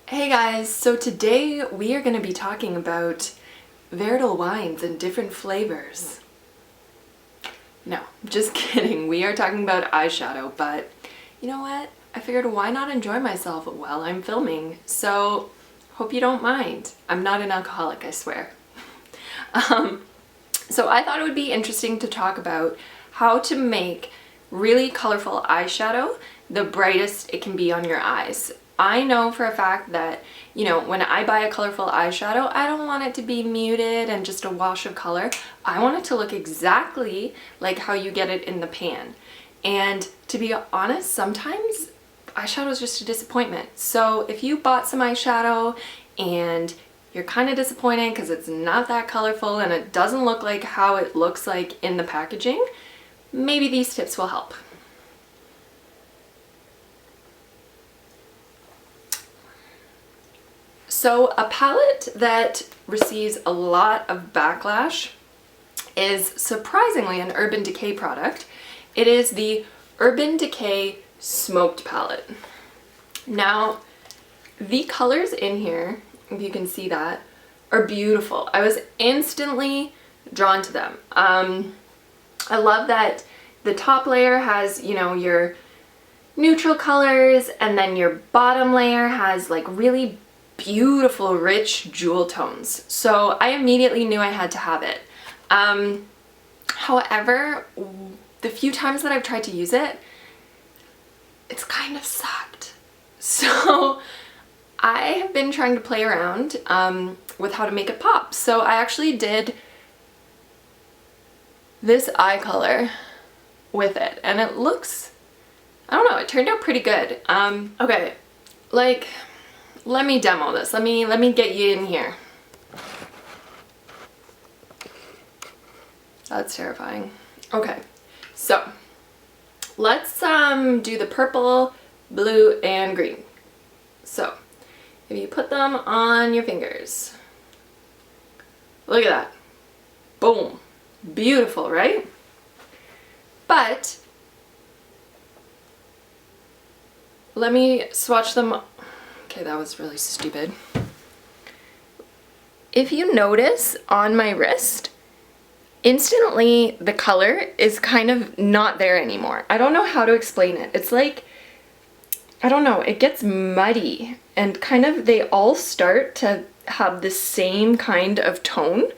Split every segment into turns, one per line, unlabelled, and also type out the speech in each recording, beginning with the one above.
Hey guys, so today we are going to be talking about varietal wines and different flavors. No, just kidding. We are talking about eyeshadow, but you know what? I figured why not enjoy myself while I'm filming, so hope you don't mind. I'm not an alcoholic, I swear. So I thought it would be interesting to talk about how to make really colorful eyeshadow the brightest it can be on your eyes. I know for a fact that, when I buy a colorful eyeshadow, I don't want it to be muted and just a wash of color. I want it to look exactly like how you get it in the pan. And to be honest, sometimes eyeshadow is just a disappointment. So if you bought some eyeshadow and you're kind of disappointed because it's not that colorful and it doesn't look like how it looks like in the packaging, maybe these tips will help. So a palette that receives a lot of backlash is surprisingly an Urban Decay product. It is the Urban Decay Smoked Palette. Now, the colors in here, if you can see that, are beautiful. I was instantly drawn to them. I love that the top layer has, your neutral colors, and then your bottom layer has like really beautiful rich jewel tones. So I immediately knew I had to have it. However, the few times that I've tried to use it, it's kind of sucked. So I have been trying to play around with how to make it pop. So I actually did this eye color with it, and it looks, I don't know, it turned out pretty good. Okay, let me demo this. Let me get you in here. That's terrifying. Okay, so let's do the purple, blue, and green. So if you put them on your fingers, look at that. Boom. Beautiful, right? But let me swatch them. Okay, that was really stupid. If you notice on my wrist, instantly the color is kind of not there anymore. I don't know how to explain it. It's like, I don't know, it gets muddy and kind of they all start to have the same kind of tone.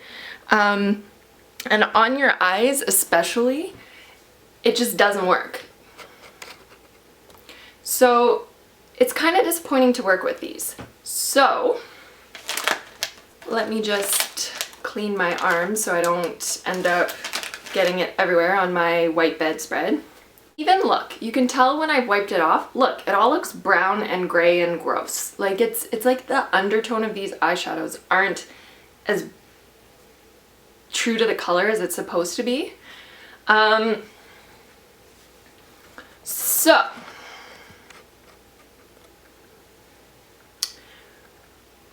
And on your eyes especially, it just doesn't work. So it's kind of disappointing to work with these. So let me just clean my arms so I don't end up getting it everywhere on my white bedspread. Even look, you can tell when I've wiped it off, look, it all looks brown and gray and gross. Like it's like the undertone of these eyeshadows aren't as true to the color as it's supposed to be. So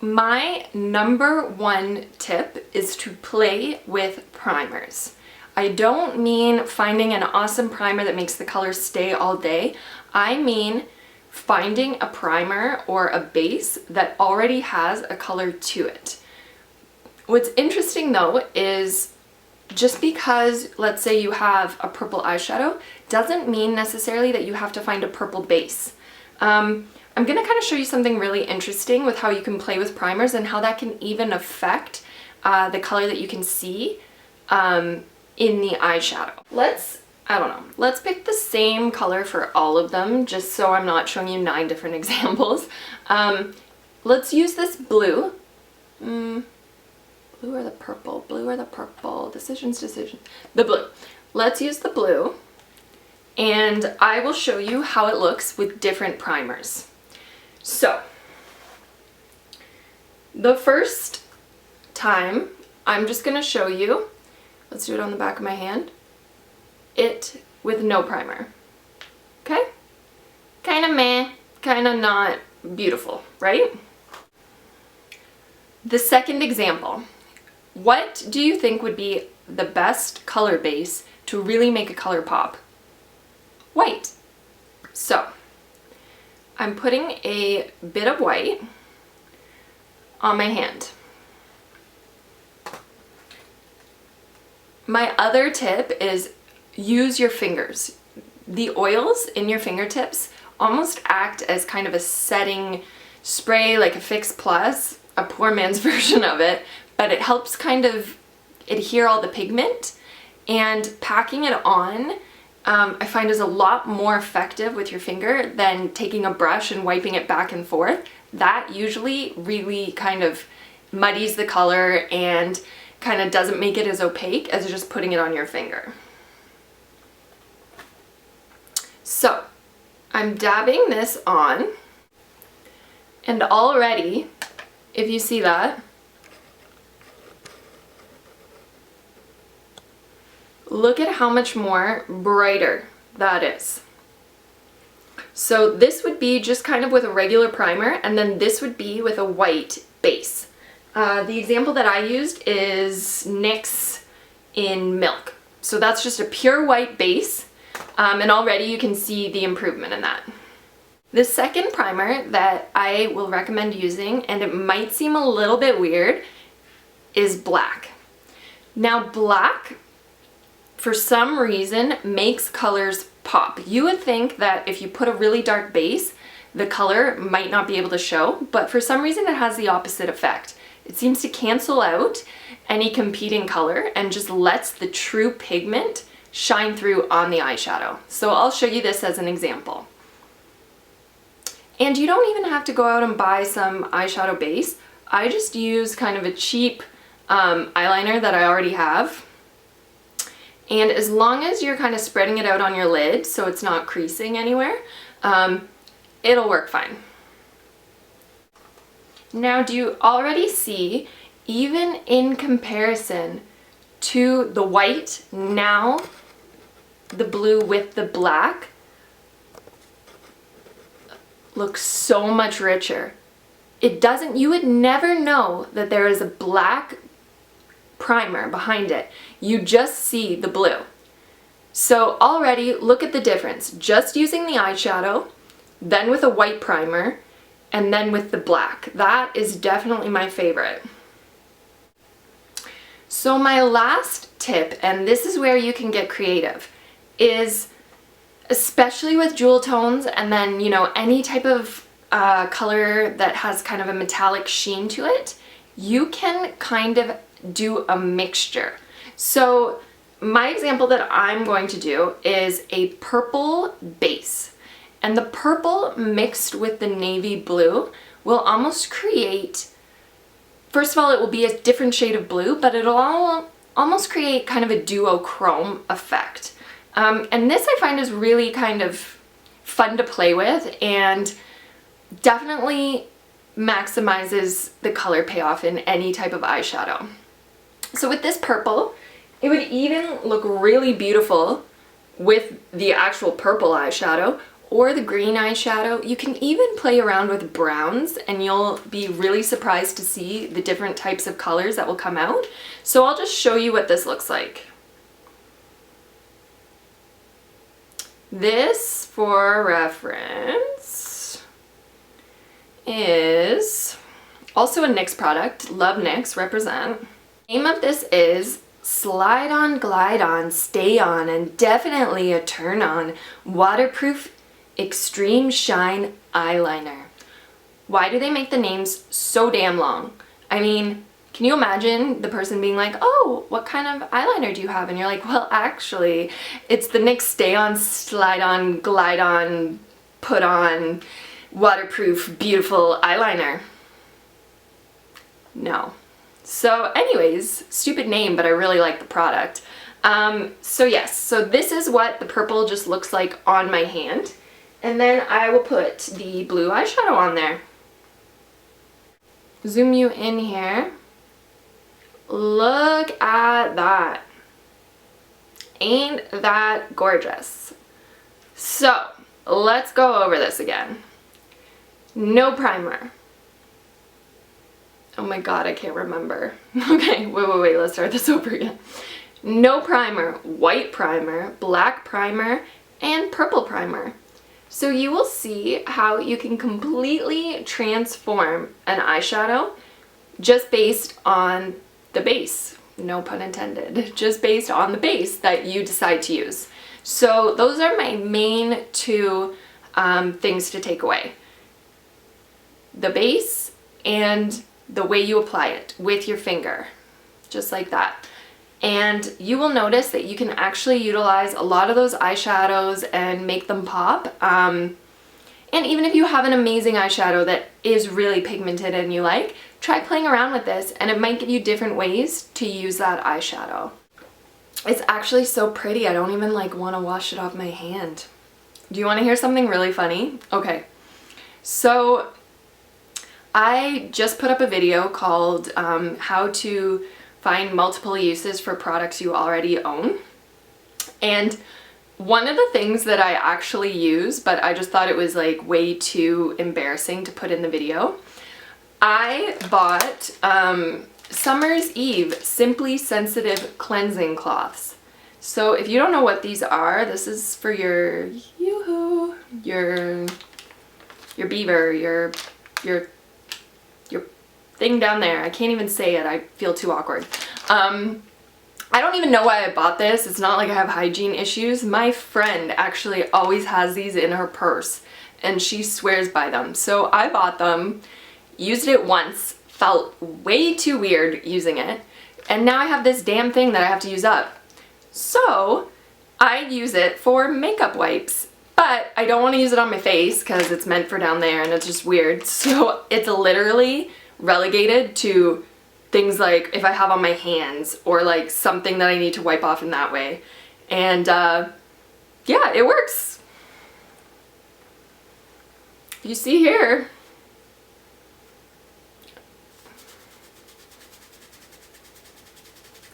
my number one tip is to play with primers. I don't mean finding an awesome primer that makes the color stay all day. I mean finding a primer or a base that already has a color to it. What's interesting though is just because, let's say you have a purple eyeshadow, doesn't mean necessarily that you have to find a purple base. I'm going to kind of show you something really interesting with how you can play with primers and how that can even affect the color that you can see in the eyeshadow. Let's pick the same color for all of them just so I'm not showing you 9 different examples. Let's use this blue. Blue or the purple? Blue or the purple? Decision. The blue. Let's use the blue and I will show you how it looks with different primers. So, the first time, I'm just going to show you, let's do it on the back of my hand, it with no primer. Okay? Kind of meh, kind of not beautiful, right? The second example, what do you think would be the best color base to really make a color pop? White. So, I'm putting a bit of white on my hand. My other tip is use your fingers. The oils in your fingertips almost act as kind of a setting spray, like a Fix Plus, a poor man's version of it, but it helps kind of adhere all the pigment, and packing it on I find is a lot more effective with your finger than taking a brush and wiping it back and forth. That usually really kind of muddies the color and kind of doesn't make it as opaque as just putting it on your finger. So I'm dabbing this on, and already, if you see that, look at how much more brighter that is. So this would be just kind of with a regular primer, and then this would be with a white base. The example that I used is NYX in Milk. So that's just a pure white base, and already you can see the improvement in that. The second primer that I will recommend using, and it might seem a little bit weird, is black. Now black, for some reason, makes colors pop. You would think that if you put a really dark base, the color might not be able to show, but for some reason it has the opposite effect. It seems to cancel out any competing color and just lets the true pigment shine through on the eyeshadow. So I'll show you this as an example. And you don't even have to go out and buy some eyeshadow base. I just use kind of a cheap eyeliner that I already have. And as long as you're kind of spreading it out on your lid so it's not creasing anywhere, it'll work fine. Now, do you already see, even in comparison to the white, now the blue with the black looks so much richer. It doesn't, you would never know that there is a black primer behind it. You just see the blue. So already look at the difference. Just using the eyeshadow, then with a white primer, and then with the black. That is definitely my favorite. So my last tip, and this is where you can get creative, is especially with jewel tones and then, you know, any type of color that has kind of a metallic sheen to it, you can kind of do a mixture. So my example that I'm going to do is a purple base. And the purple mixed with the navy blue will almost create, first of all, it will be a different shade of blue, but it'll almost create kind of a duochrome effect. And this I find is really kind of fun to play with and definitely maximizes the color payoff in any type of eyeshadow. So with this purple, it would even look really beautiful with the actual purple eyeshadow or the green eyeshadow. You can even play around with browns and you'll be really surprised to see the different types of colors that will come out. So I'll just show you what this looks like. This, for reference, is also a NYX product. Love NYX, represent. The name of this is Slide On, Glide On, Stay On, and definitely a turn on waterproof extreme shine eyeliner. Why do they make the names so damn long? I mean, can you imagine the person being like, oh, what kind of eyeliner do you have? And you're like, well, actually, it's the NYX Stay On, Slide On, Glide On, Put On, waterproof, beautiful eyeliner. No. So anyways, stupid name, but I really like the product. So yes, so this is what the purple just looks like on my hand. And then I will put the blue eyeshadow on there. Zoom you in here. Look at that. Ain't that gorgeous? So let's go over this again. No primer. Oh my god, I can't remember. Okay, wait, let's start this over again. No primer, white primer, black primer, and purple primer. So you will see how you can completely transform an eyeshadow just based on the base. No pun intended. Just based on the base that you decide to use. So those are my main two things to take away. The base and the way you apply it with your finger. Just like that. And you will notice that you can actually utilize a lot of those eyeshadows and make them pop. And even if you have an amazing eyeshadow that is really pigmented and you like, try playing around with this and it might give you different ways to use that eyeshadow. It's actually so pretty, I don't even like want to wash it off my hand. Do you want to hear something really funny? Okay, so I just put up a video called how to find multiple uses for products you already own. And one of the things that I actually use, but I just thought it was like way too embarrassing to put in the video, I bought Summer's Eve Simply Sensitive Cleansing Cloths. So if you don't know what these are, this is for your yoo-hoo, your beaver, your thing down there. I can't even say it, I feel too awkward. I don't even know why I bought this. It's not like I have hygiene issues. My friend actually always has these in her purse and she swears by them. So I bought them, used it once, felt way too weird using it, and now I have this damn thing that I have to use up. So I use it for makeup wipes, but I don't want to use it on my face because it's meant for down there and it's just weird. So it's literally relegated to things like if I have on my hands or like something that I need to wipe off in that way. And yeah, it works. You see here.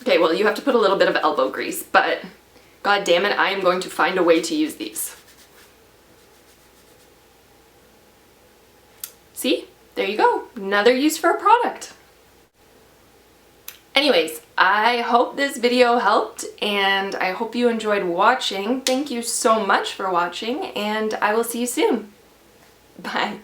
Okay, well you have to put a little bit of elbow grease, but god damn it, I am going to find a way to use these. See? There you go. Another use for a product. Anyways, I hope this video helped and I hope you enjoyed watching. Thank you so much for watching and I will see you soon. Bye.